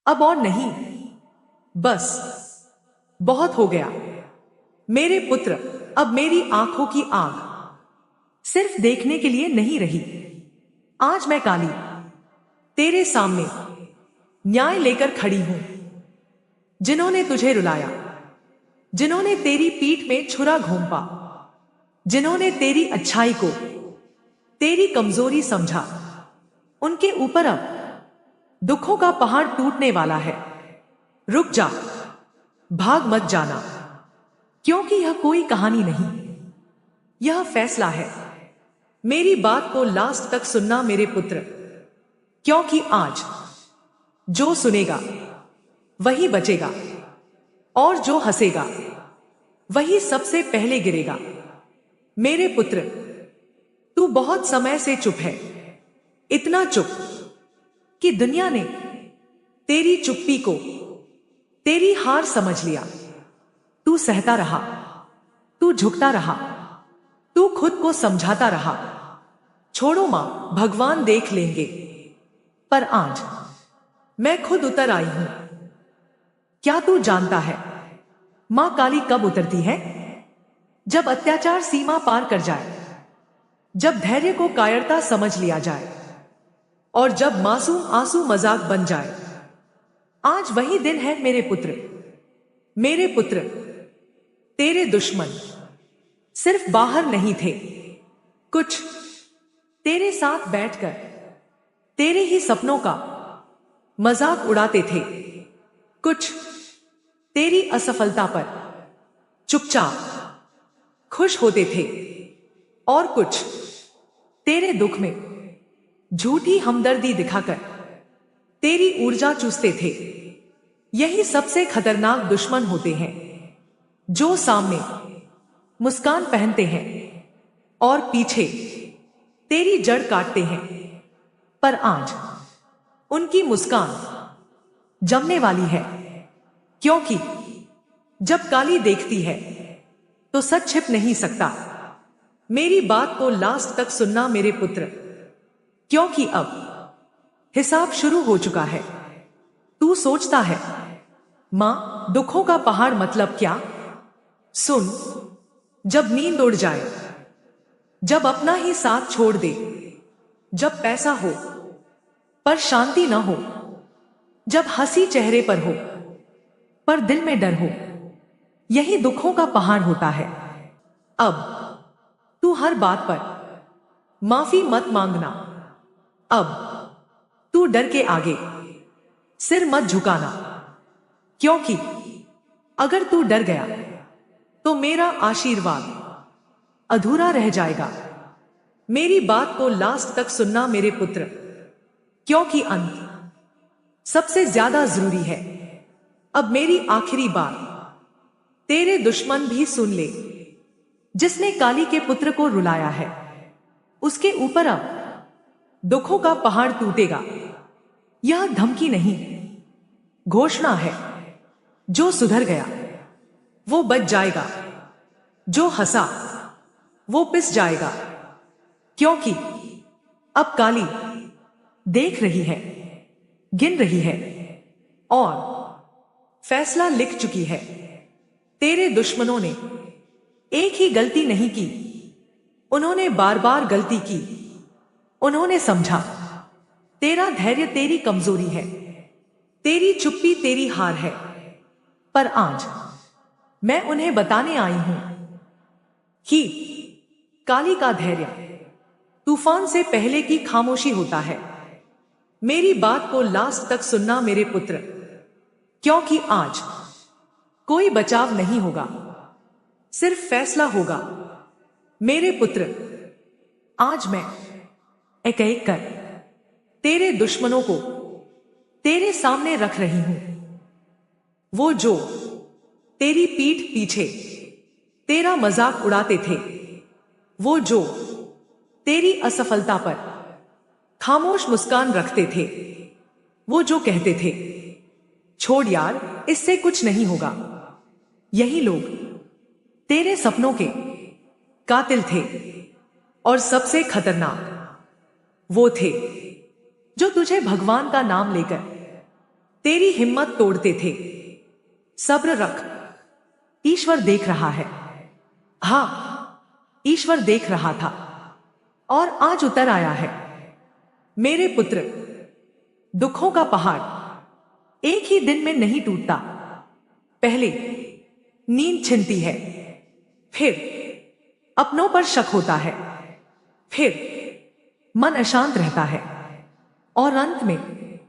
अब और नहीं, बस बहुत हो गया। मेरे पुत्र, अब मेरी आंखों की आग सिर्फ देखने के लिए नहीं रही। आज मैं काली तेरे सामने न्याय लेकर खड़ी हूं। जिन्होंने तुझे रुलाया, जिन्होंने तेरी पीठ में छुरा घोंपा, जिन्होंने तेरी अच्छाई को तेरी कमजोरी समझा, उनके ऊपर अब दुखों का पहाड़ टूटने वाला है। रुक जा, भाग मत जाना, क्योंकि यह कोई कहानी नहीं, यह फैसला है। मेरी बात को लास्ट तक सुनना मेरे पुत्र, क्योंकि आज जो सुनेगा वही बचेगा, और जो हंसेगा वही सबसे पहले गिरेगा। मेरे पुत्र, तू बहुत समय से चुप है, इतना चुप कि दुनिया ने तेरी चुप्पी को तेरी हार समझ लिया। तू सहता रहा, तू झुकता रहा, तू खुद को समझाता रहा, छोड़ो मां, भगवान देख लेंगे। पर आज मैं खुद उतर आई हूं। क्या तू जानता है मां काली कब उतरती है? जब अत्याचार सीमा पार कर जाए, जब धैर्य को कायरता समझ लिया जाए, और जब मासूम आंसू मजाक बन जाए। आज वही दिन है मेरे पुत्र। मेरे पुत्र, तेरे दुश्मन सिर्फ बाहर नहीं थे, कुछ तेरे साथ बैठकर तेरे ही सपनों का मजाक उड़ाते थे। कुछ तेरी असफलता पर चुपचाप खुश होते थे, और कुछ तेरे दुख में झूठी हमदर्दी दिखाकर तेरी ऊर्जा चूसते थे। यही सबसे खतरनाक दुश्मन होते हैं, जो सामने मुस्कान पहनते हैं और पीछे तेरी जड़ काटते हैं। पर आज उनकी मुस्कान जमने वाली है, क्योंकि जब काली देखती है तो सच छिप नहीं सकता। मेरी बात को लास्ट तक सुनना मेरे पुत्र, क्योंकि अब हिसाब शुरू हो चुका है। तू सोचता है मां, दुखों का पहाड़ मतलब क्या? सुन, जब नींद उड़ जाए, जब अपना ही साथ छोड़ दे, जब पैसा हो पर शांति न हो, जब हंसी चेहरे पर हो पर दिल में डर हो, यही दुखों का पहाड़ होता है। अब तू हर बात पर माफी मत मांगना। अब तू डर के आगे सिर मत झुकाना, क्योंकि अगर तू डर गया तो मेरा आशीर्वाद अधूरा रह जाएगा। मेरी बात को लास्ट तक सुनना मेरे पुत्र, क्योंकि अंत सबसे ज्यादा जरूरी है। अब मेरी आखिरी बात तेरे दुश्मन भी सुन ले। जिसने काली के पुत्र को रुलाया है, उसके ऊपर अब दुखों का पहाड़ टूटेगा। यह धमकी नहीं, घोषणा है। जो सुधर गया वो बच जाएगा, जो हंसा वो पिस जाएगा, क्योंकि अब काली देख रही है, गिन रही है, और फैसला लिख चुकी है। तेरे दुश्मनों ने एक ही गलती नहीं की, उन्होंने बार बार गलती की। उन्होंने समझा तेरा धैर्य तेरी कमजोरी है, तेरी चुप्पी तेरी हार है। पर आज मैं उन्हें बताने आई हूं कि काली का धैर्य तूफान से पहले की खामोशी होता है। मेरी बात को लास्ट तक सुनना मेरे पुत्र, क्योंकि आज कोई बचाव नहीं होगा, सिर्फ फैसला होगा। मेरे पुत्र, आज मैं एक एक कर तेरे दुश्मनों को तेरे सामने रख रही हूं। वो जो तेरी पीठ पीछे तेरा मजाक उड़ाते थे, वो जो तेरी असफलता पर खामोश मुस्कान रखते थे, वो जो कहते थे छोड़ यार, इससे कुछ नहीं होगा, यही लोग तेरे सपनों के कातिल थे। और सबसे खतरनाक वो थे जो तुझे भगवान का नाम लेकर तेरी हिम्मत तोड़ते थे। सब्र रख, ईश्वर देख रहा है। हाँ, ईश्वर देख रहा था और आज उतर आया है। मेरे पुत्र, दुखों का पहाड़ एक ही दिन में नहीं टूटता। पहले नींद छिनती है, फिर अपनों पर शक होता है, फिर मन अशांत रहता है और अंत में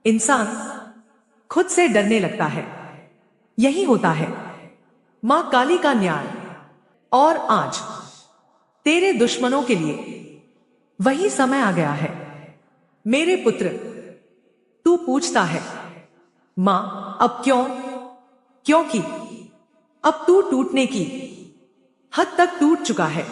इंसान खुद से डरने लगता है। यही होता है मां काली का न्याय। और आज तेरे दुश्मनों के लिए वही समय आ गया है। मेरे पुत्र, तू पूछता है, मां अब क्यों? क्योंकि अब तू टूटने की हद तक टूट चुका है।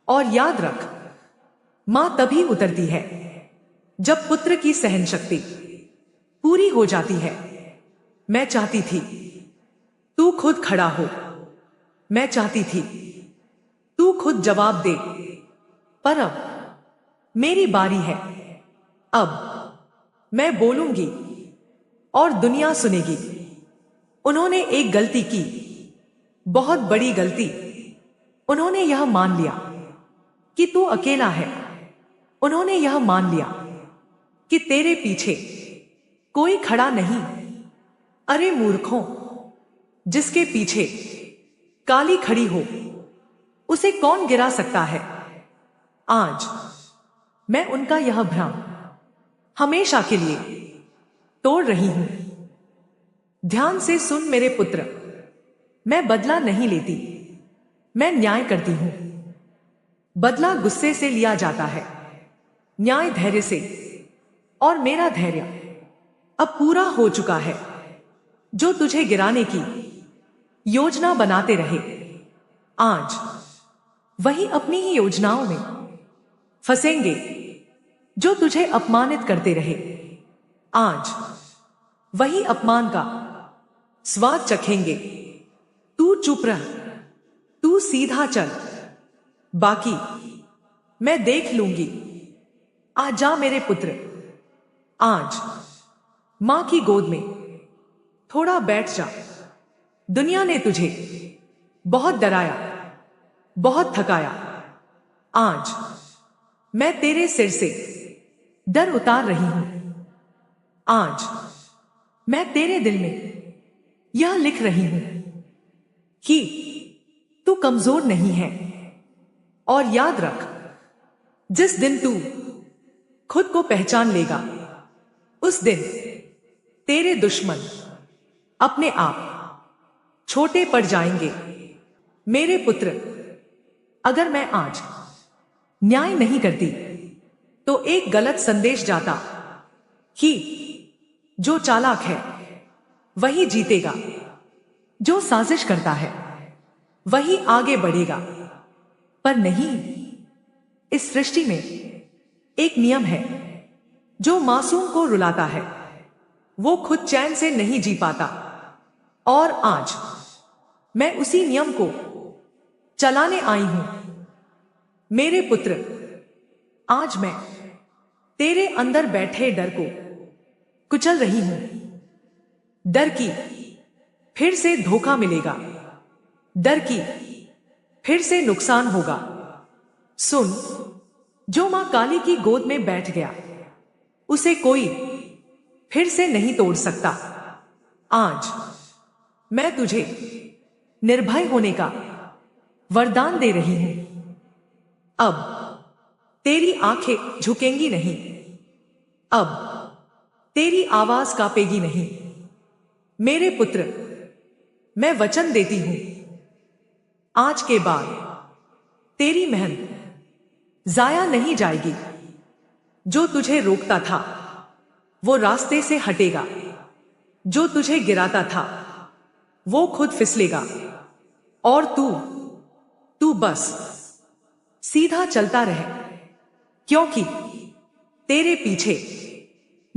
और याद रख, मां तभी उतरती है जब पुत्र की सहन शक्ति पूरी हो जाती है। मैं चाहती थी तू खुद खड़ा हो, मैं चाहती थी तू खुद जवाब दे, पर अब मेरी बारी है। अब मैं बोलूंगी और दुनिया सुनेगी। उन्होंने एक गलती की, बहुत बड़ी गलती। उन्होंने यह मान लिया कि तू अकेला है। उन्होंने यह मान लिया कि तेरे पीछे कोई खड़ा नहीं। अरे मूर्खों, जिसके पीछे काली खड़ी हो उसे कौन गिरा सकता है? आज मैं उनका यह भ्रम हमेशा के लिए तोड़ रही हूं। ध्यान से सुन मेरे पुत्र, मैं बदला नहीं लेती, मैं न्याय करती हूं। बदला गुस्से से लिया जाता है, न्याय धैर्य से। और मेरा धैर्य अब पूरा हो चुका है। जो तुझे गिराने की योजना बनाते रहे, आज वही अपनी ही योजनाओं में फंसेंगे। जो तुझे अपमानित करते रहे, आज वही अपमान का स्वाद चखेंगे। तू चुप रह, तू सीधा चल, बाकी मैं देख लूंगी। आ जा मेरे पुत्र, आज मां की गोद में थोड़ा बैठ जा। दुनिया ने तुझे बहुत डराया, बहुत थकाया। आज मैं तेरे सिर से डर उतार रही हूं। आज मैं तेरे दिल में यह लिख रही हूं कि तू कमजोर नहीं है। और याद रख, जिस दिन तू खुद को पहचान लेगा, उस दिन तेरे दुश्मन अपने आप छोटे पड़ जाएंगे। मेरे पुत्र, अगर मैं आज न्याय नहीं करती तो एक गलत संदेश जाता कि जो चालाक है वही जीतेगा, जो साजिश करता है वही आगे बढ़ेगा। पर नहीं, इस सृष्टि में एक नियम है, जो मासूम को रुलाता है वो खुद चैन से नहीं जी पाता। और आज मैं उसी नियम को चलाने आई हूं। मेरे पुत्र, आज मैं तेरे अंदर बैठे डर को कुचल रही हूं। डर की फिर से धोखा मिलेगा, डर की फिर से नुकसान होगा। सुन, जो मां काली की गोद में बैठ गया, उसे कोई फिर से नहीं तोड़ सकता। आज मैं तुझे निर्भय होने का वरदान दे रही हूं। अब तेरी आंखें झुकेंगी नहीं, अब तेरी आवाज कांपेगी नहीं। मेरे पुत्र, मैं वचन देती हूं, आज के बाद तेरी मेहनत जाया नहीं जाएगी। जो तुझे रोकता था वो रास्ते से हटेगा, जो तुझे गिराता था वो खुद फिसलेगा। और तू बस सीधा चलता रहे, क्योंकि तेरे पीछे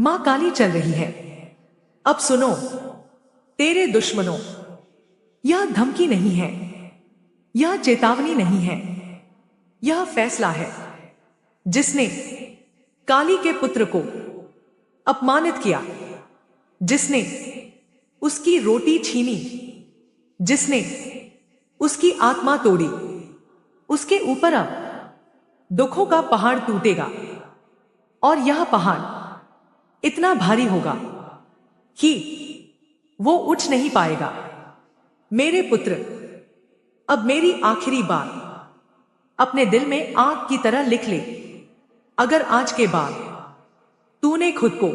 मां काली चल रही है। अब सुनो तेरे दुश्मनों, यह धमकी नहीं है, यह चेतावनी नहीं है, यह फैसला है। जिसने काली के पुत्र को अपमानित किया, जिसने उसकी रोटी छीनी, जिसने उसकी आत्मा तोड़ी, उसके ऊपर अब दुखों का पहाड़ टूटेगा। और यह पहाड़ इतना भारी होगा कि वो उठ नहीं पाएगा। मेरे पुत्र, अब मेरी आखिरी बात अपने दिल में आग की तरह लिख ले। अगर आज के बाद तूने खुद को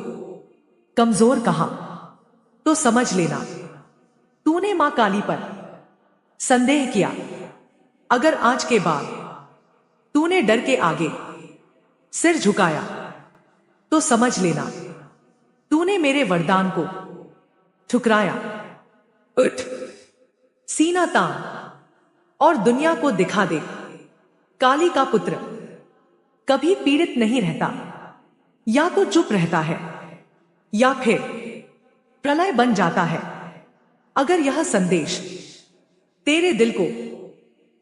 कमजोर कहा तो समझ लेना तूने मां काली पर संदेह किया। अगर आज के बाद तूने डर के आगे सिर झुकाया तो समझ लेना तूने मेरे वरदान को ठुकराया। उठ, सीना तान और दुनिया को दिखा दे। काली का पुत्र कभी पीड़ित नहीं रहता, या तो चुप रहता है या फिर प्रलय बन जाता है। अगर यह संदेश तेरे दिल को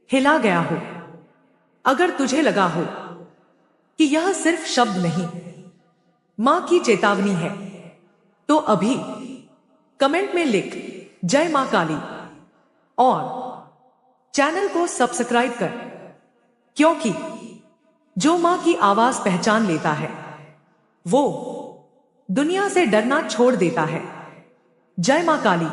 हिला गया हो, अगर तुझे लगा हो कि यह सिर्फ शब्द नहीं, मां की चेतावनी है, तो अभी कमेंट में लिख जय मां काली और चैनल को सब्सक्राइब कर, क्योंकि जो मां की आवाज पहचान लेता है वो दुनिया से डरना छोड़ देता है। जय मां काली।